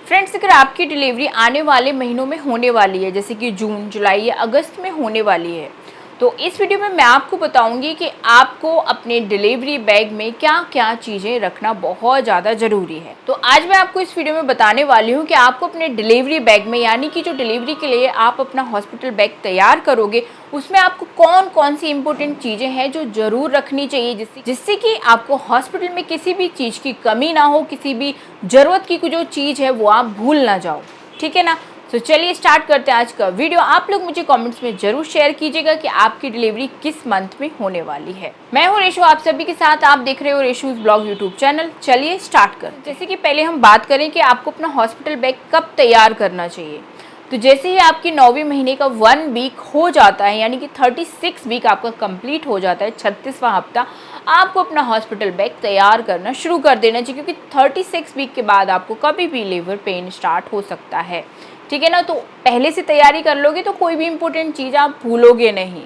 Friends, अगर आपकी delivery आने वाले महीनों में होने वाली है, जैसे कि जून, जुलाई या अगस्त में होने वाली है, तो इस वीडियो में मैं आपको बताऊंगी कि आपको अपने डिलीवरी बैग में क्या क्या चीज़ें रखना बहुत ज़्यादा ज़रूरी है। तो आज मैं आपको इस वीडियो में बताने वाली हूँ कि आपको अपने डिलीवरी बैग में, यानी कि जो डिलीवरी के लिए आप अपना हॉस्पिटल बैग तैयार करोगे, उसमें आपको कौन कौन सी इंपॉर्टेंट चीज़ें हैं जो ज़रूर रखनी चाहिए, जिससे कि आपको हॉस्पिटल में किसी भी चीज़ की कमी ना हो, किसी भी ज़रूरत की जो चीज़ है वो आप भूल ना जाओ। ठीक है ना। तो चलिए स्टार्ट करते हैं आज का वीडियो। आप लोग मुझे कमेंट्स में जरूर शेयर कीजिएगा कि आपकी डिलीवरी किस मंथ में होने वाली है। मैं हूँ रेशू, आप सभी के साथ। आप देख रहे हो रेशूज ब्लॉग यूट्यूब चैनल। चलिए स्टार्ट कर। जैसे कि पहले हम बात करें कि आपको अपना हॉस्पिटल बैग कब तैयार करना चाहिए, तो जैसे ही आपकी 9वें महीने का 1 वीक हो जाता है, यानी कि 36 वीक आपका कंप्लीट हो जाता है, 36वां हफ्ता, आपको अपना हॉस्पिटल बैग तैयार करना शुरू कर देना चाहिए, क्योंकि 36 वीक के बाद आपको कभी भी लेबर पेन स्टार्ट हो सकता है। ठीक है ना। तो पहले से तैयारी कर लोगे तो कोई भी इंपॉर्टेंट चीज़ आप भूलोगे नहीं।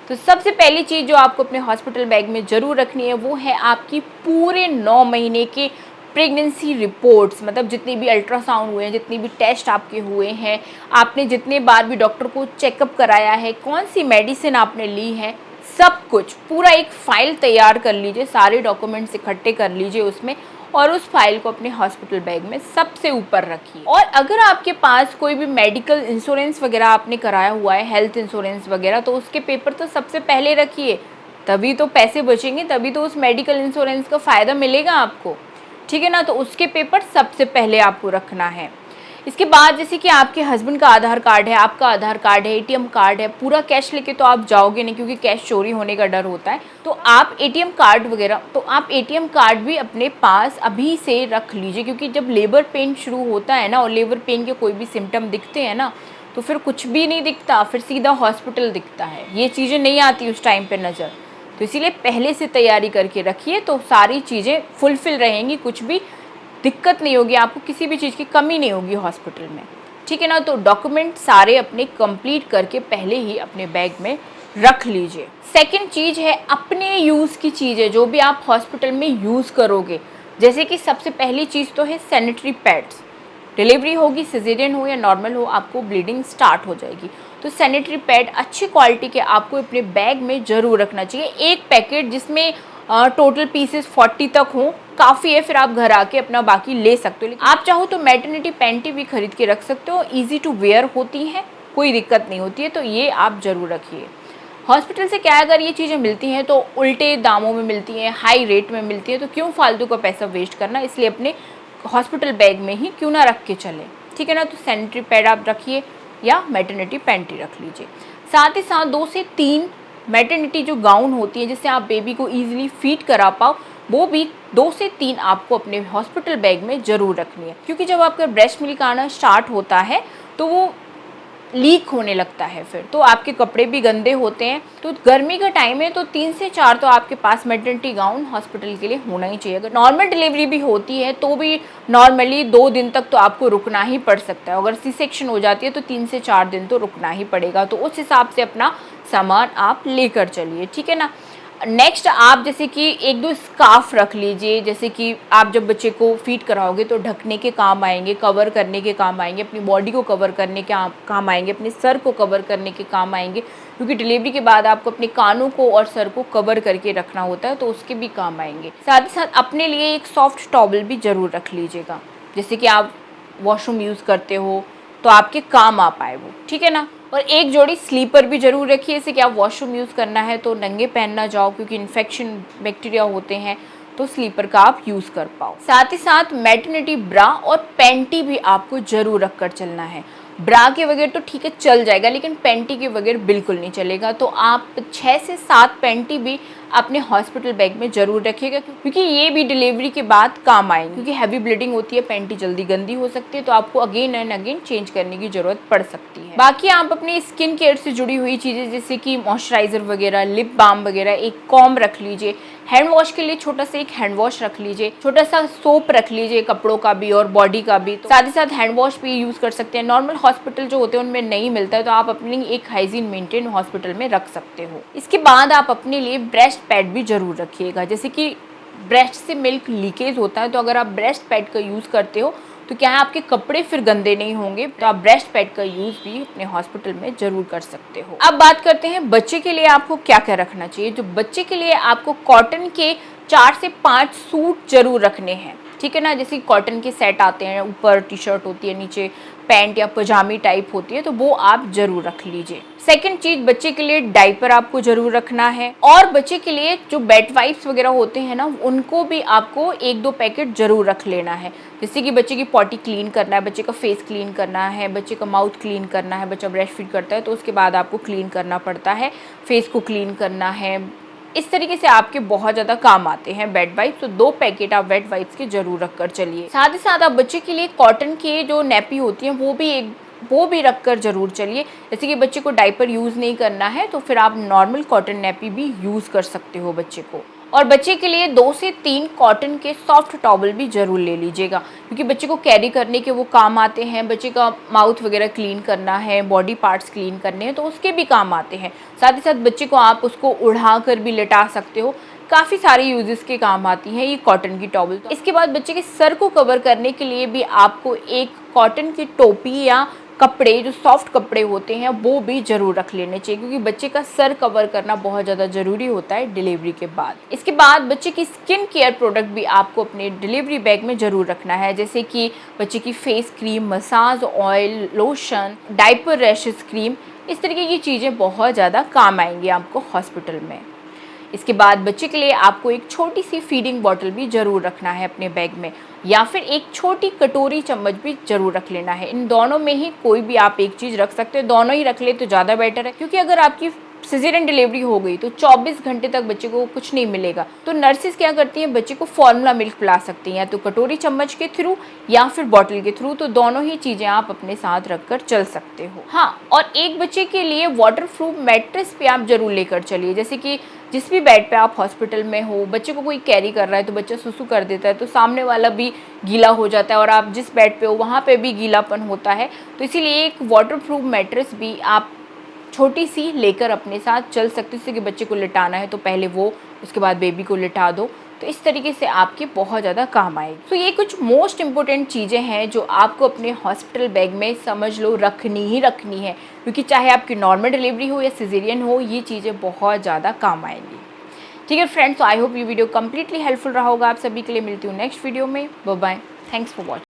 तो सबसे पहली चीज़ जो आपको अपने हॉस्पिटल बैग में ज़रूर रखनी है वो है आपकी पूरे 9 महीने के प्रेगनेंसी रिपोर्ट्स। मतलब जितनी भी अल्ट्रासाउंड हुए हैं, जितनी भी टेस्ट आपके हुए हैं, आपने जितने बार भी डॉक्टर को चेकअप कराया है, कौन सी मेडिसिन आपने ली है, सब कुछ पूरा एक फ़ाइल तैयार कर लीजिए, सारे डॉक्यूमेंट्स इकट्ठे कर लीजिए उसमें, और उस फाइल को अपने हॉस्पिटल बैग में सबसे ऊपर रखिए। और अगर आपके पास कोई भी मेडिकल इंश्योरेंस वगैरह आपने कराया हुआ है, हेल्थ इंश्योरेंस वगैरह, तो उसके पेपर तो सबसे पहले रखिए, तभी तो पैसे बचेंगे, तभी तो उस मेडिकल इंश्योरेंस का फ़ायदा मिलेगा आपको। ठीक है ना। तो उसके पेपर सबसे पहले आपको रखना है। इसके बाद जैसे कि आपके हस्बैंड का आधार कार्ड है, आपका आधार कार्ड है, एटीएम कार्ड है, पूरा कैश लेके तो आप जाओगे नहीं, क्योंकि कैश चोरी होने का डर होता है। तो आप एटीएम कार्ड वगैरह, तो आप एटीएम कार्ड भी अपने पास अभी से रख लीजिए, क्योंकि जब लेबर पेन शुरू होता है ना, और लेबर पेन के कोई भी सिम्टम दिखते हैं ना, तो फिर कुछ भी नहीं दिखता, फिर सीधा हॉस्पिटल दिखता है। ये चीज़ें नहीं आती उस टाइम पर नज़र। तो इसीलिए पहले से तैयारी करके रखिए, तो सारी चीज़ें फुलफिल रहेंगी, कुछ भी दिक्कत नहीं होगी, आपको किसी भी चीज़ की कमी नहीं होगी हॉस्पिटल में। ठीक है ना। तो डॉक्यूमेंट सारे अपने कंप्लीट करके पहले ही अपने बैग में रख लीजिए। सेकंड चीज़ है अपने यूज़ की चीज़ें, जो भी आप हॉस्पिटल में यूज़ करोगे। जैसे कि सबसे पहली चीज़ तो है सैनिटरी पैड्स। डिलीवरी होगी, सिजेरियन हो या नॉर्मल हो, आपको ब्लीडिंग स्टार्ट हो जाएगी, तो सैनिटरी पैड अच्छी क्वालिटी के आपको अपने बैग में ज़रूर रखना चाहिए। एक पैकेट जिसमें टोटल पीसेस 40 तक हो काफ़ी है, फिर आप घर आके अपना बाकी ले सकते हो। आप चाहो तो मैटरनिटी पैंटी भी खरीद के रख सकते हो, ईजी टू वेयर होती हैं, कोई दिक्कत नहीं होती है, तो ये आप ज़रूर रखिए। हॉस्पिटल से क्या अगर ये चीज़ें मिलती हैं तो उल्टे दामों में मिलती हैं, हाई रेट में मिलती हैं, तो क्यों फालतू का पैसा वेस्ट करना, इसलिए अपने हॉस्पिटल बैग में ही क्यों ना रख के चले। ठीक है ना। तो सैनिटरी पैड आप रखिए या मैटरनिटी पैंटी रख लीजिए। साथ ही साथ 2 से 3 मैटरनिटी जो गाउन होती है, जिससे आप बेबी को ईजिली फीड करा पाओ, वो भी 2 से 3 आपको अपने हॉस्पिटल बैग में ज़रूर रखनी है, क्योंकि जब आपका ब्रेस्ट मिल्क आना स्टार्ट होता है तो वो लीक होने लगता है, फिर तो आपके कपड़े भी गंदे होते हैं। तो गर्मी का टाइम है, तो 3 से 4 तो आपके पास मैटरनिटी गाउन हॉस्पिटल के लिए होना ही चाहिए। अगर नॉर्मल डिलीवरी भी होती है तो भी नॉर्मली 2 दिन तक तो आपको रुकना ही पड़ सकता है। अगर सी सेक्शन हो जाती है तो 3 से 4 दिन तो रुकना ही पड़ेगा, तो उस हिसाब से अपना सामान आप लेकर चलिए। ठीक है ना। नेक्स्ट आप जैसे कि 1-2 स्कार्फ रख लीजिए, जैसे कि आप जब बच्चे को फीड कराओगे तो ढकने के काम आएंगे, कवर करने के काम आएंगे, अपनी बॉडी को कवर करने के काम आएंगे, अपने सर को कवर करने के काम आएंगे, क्योंकि डिलीवरी के बाद आपको अपने कानों को और सर को कवर करके रखना होता है, तो उसके भी काम आएंगे। साथ ही साथ अपने लिए एक सॉफ्ट टॉवल भी ज़रूर रख लीजिएगा, जैसे कि आप वॉशरूम यूज़ करते हो तो आपके काम आ पाए वो। ठीक है ना। और एक जोड़ी स्लीपर भी जरूर रखिए, जैसे कि आप वॉशरूम यूज़ करना है तो नंगे पहन ना जाओ, क्योंकि इन्फेक्शन बैक्टीरिया होते हैं, तो स्लीपर का आप यूज़ कर पाओ। साथ ही साथ मैटरनिटी ब्रा और पैंटी भी आपको ज़रूर रख कर चलना है। ब्रा के बगैर तो ठीक है चल जाएगा, लेकिन पैंटी के बगैर बिल्कुल नहीं चलेगा, तो आप 6 से 7 पैंटी भी अपने हॉस्पिटल बैग में ज़रूर रखिएगा, क्योंकि ये भी डिलीवरी के बाद काम आएंगे, क्योंकि हैवी ब्लीडिंग होती है, पैंटी जल्दी गंदी हो सकती है, तो आपको अगेन एंड अगेन चेंज करने की ज़रूरत पड़ सकती है। बाकी आप अपनी स्किन केयर से जुड़ी हुई चीज़ें, जैसे कि मॉइस्चराइज़र वगैरह, लिप बाम वगैरह, एक कॉम रख लीजिए। हैंड वॉश के लिए छोटा सा एक हैंड वॉश रख लीजिए, छोटा सा सोप रख लीजिए, कपड़ों का भी और बॉडी का भी। तो साथ ही साथ हैंड वॉश भी यूज़ कर सकते हैं। नॉर्मल हॉस्पिटल जो होते हैं उनमें नहीं मिलता है, तो आप अपने एक हाइजीन मेंटेन हॉस्पिटल में रख सकते हो। इसके बाद आप अपने लिए ब्रेस्ट पैड भी ज़रूर रखिएगा, जैसे कि ब्रेस्ट से मिल्क लीकेज होता है, तो अगर आप ब्रेस्ट पैड का यूज़ करते हो तो क्या है आपके कपड़े फिर गंदे नहीं होंगे। तो आप ब्रेस्ट पैड का यूज़ भी अपने हॉस्पिटल में ज़रूर कर सकते हो। अब बात करते हैं बच्चे के लिए आपको क्या क्या रखना चाहिए। जो बच्चे के लिए आपको कॉटन के 4 से 5 सूट जरूर रखने हैं, ठीक है ना। जैसे कॉटन के सेट आते हैं, ऊपर टी शर्ट होती है, नीचे पैंट या पजामी टाइप होती है, तो वो आप जरूर रख लीजिए। सेकंड चीज, बच्चे के लिए डाइपर आपको जरूर रखना है। और बच्चे के लिए जो बेड वाइप्स वगैरह होते हैं ना, उनको भी आपको 1-2 पैकेट जरूर रख लेना है। जैसे कि बच्चे की पॉटी क्लीन करना है, बच्चे का फेस क्लीन करना है, बच्चे का माउथ क्लीन करना है, बच्चा ब्रेस्ट फीड करता है तो उसके बाद आपको क्लीन करना पड़ता है, फेस को क्लीन करना है। इस तरीके से आपके बहुत ज़्यादा काम आते हैं बेड वाइप्स। तो 2 पैकेट आप बेड वाइप्स के जरूर रख कर चलिए। साथ ही साथ आप बच्चे के लिए कॉटन के जो नैपी होती हैं वो भी रख कर जरूर चलिए। जैसे कि बच्चे को डाइपर यूज़ नहीं करना है तो फिर आप नॉर्मल कॉटन नैपी भी यूज़ कर सकते हो बच्चे को। और बच्चे के लिए 2 से 3 कॉटन के सॉफ्ट टॉवल भी ज़रूर ले लीजिएगा, क्योंकि बच्चे को कैरी करने के वो काम आते हैं। बच्चे का माउथ वगैरह क्लीन करना है, बॉडी पार्ट्स क्लीन करने हैं तो उसके भी काम आते हैं। साथ ही साथ बच्चे को आप उसको उड़ा कर भी लेटा सकते हो। काफ़ी सारे यूजेस के काम आती हैं ये कॉटन की टॉवल। तो इसके बाद बच्चे के सर को कवर करने के लिए भी आपको एक कॉटन की टोपी या कपड़े, जो सॉफ्ट कपड़े होते हैं, वो भी ज़रूर रख लेने चाहिए, क्योंकि बच्चे का सर कवर करना बहुत ज़्यादा ज़रूरी होता है डिलीवरी के बाद। इसके बाद बच्चे की स्किन केयर प्रोडक्ट भी आपको अपने डिलीवरी बैग में ज़रूर रखना है, जैसे कि बच्चे की face cream, massage oil, lotion, diaper rashes cream. इस तरीके की चीज़ें बहुत ज़्यादा काम आएंगी आपको हॉस्पिटल में। इसके बाद बच्चे के लिए आपको एक छोटी सी फीडिंग बॉटल भी ज़रूर रखना है अपने बैग में, या फिर एक छोटी कटोरी चम्मच भी ज़रूर रख लेना है। इन दोनों में ही कोई भी आप एक चीज़ रख सकते हो, दोनों ही रख ले तो ज़्यादा बेटर है, क्योंकि अगर आपकी सिजेरियन डिलीवरी हो गई तो 24 घंटे तक बच्चे को कुछ नहीं मिलेगा। तो नर्सिस क्या करती हैं, बच्चे को फॉर्मूला मिल्क पिला सकती हैं, या तो कटोरी चम्मच के थ्रू या फिर बॉटल के थ्रू। तो दोनों ही चीज़ें आप अपने साथ रखकर चल सकते हो। हाँ, और एक बच्चे के लिए वाटर प्रूफ मैट्रेस भी आप जरूर लेकर चलिए। जैसे कि जिस भी बेड पे आप हॉस्पिटल में हो, बच्चे को कोई कैरी कर रहा है तो बच्चा सुसु कर देता है तो सामने वाला भी गीला हो जाता है, और आप जिस बेड पे हो वहाँ पे भी गीलापन होता है। तो इसीलिए एक वाटर प्रूफ मैट्रेस भी आप छोटी सी लेकर अपने साथ चल सकते हो। जैसे कि बच्चे को लिटाना है तो पहले वो, उसके बाद बेबी को लिटा दो। तो इस तरीके से आपके बहुत ज़्यादा काम आएगी। तो ये कुछ मोस्ट इम्पोर्टेंट चीज़ें हैं जो आपको अपने हॉस्पिटल बैग में समझ लो रखनी ही रखनी है, क्योंकि चाहे आपकी नॉर्मल डिलीवरी हो या सिजेरियन हो, ये चीज़ें बहुत ज़्यादा काम आएंगी। ठीक है फ्रेंड्स, तो आई होप ये वीडियो कम्प्लीटली हेल्पफुल रहा होगा आप सभी के लिए। मिलती हूँ नेक्स्ट वीडियो में। Bye bye, thanks for watching.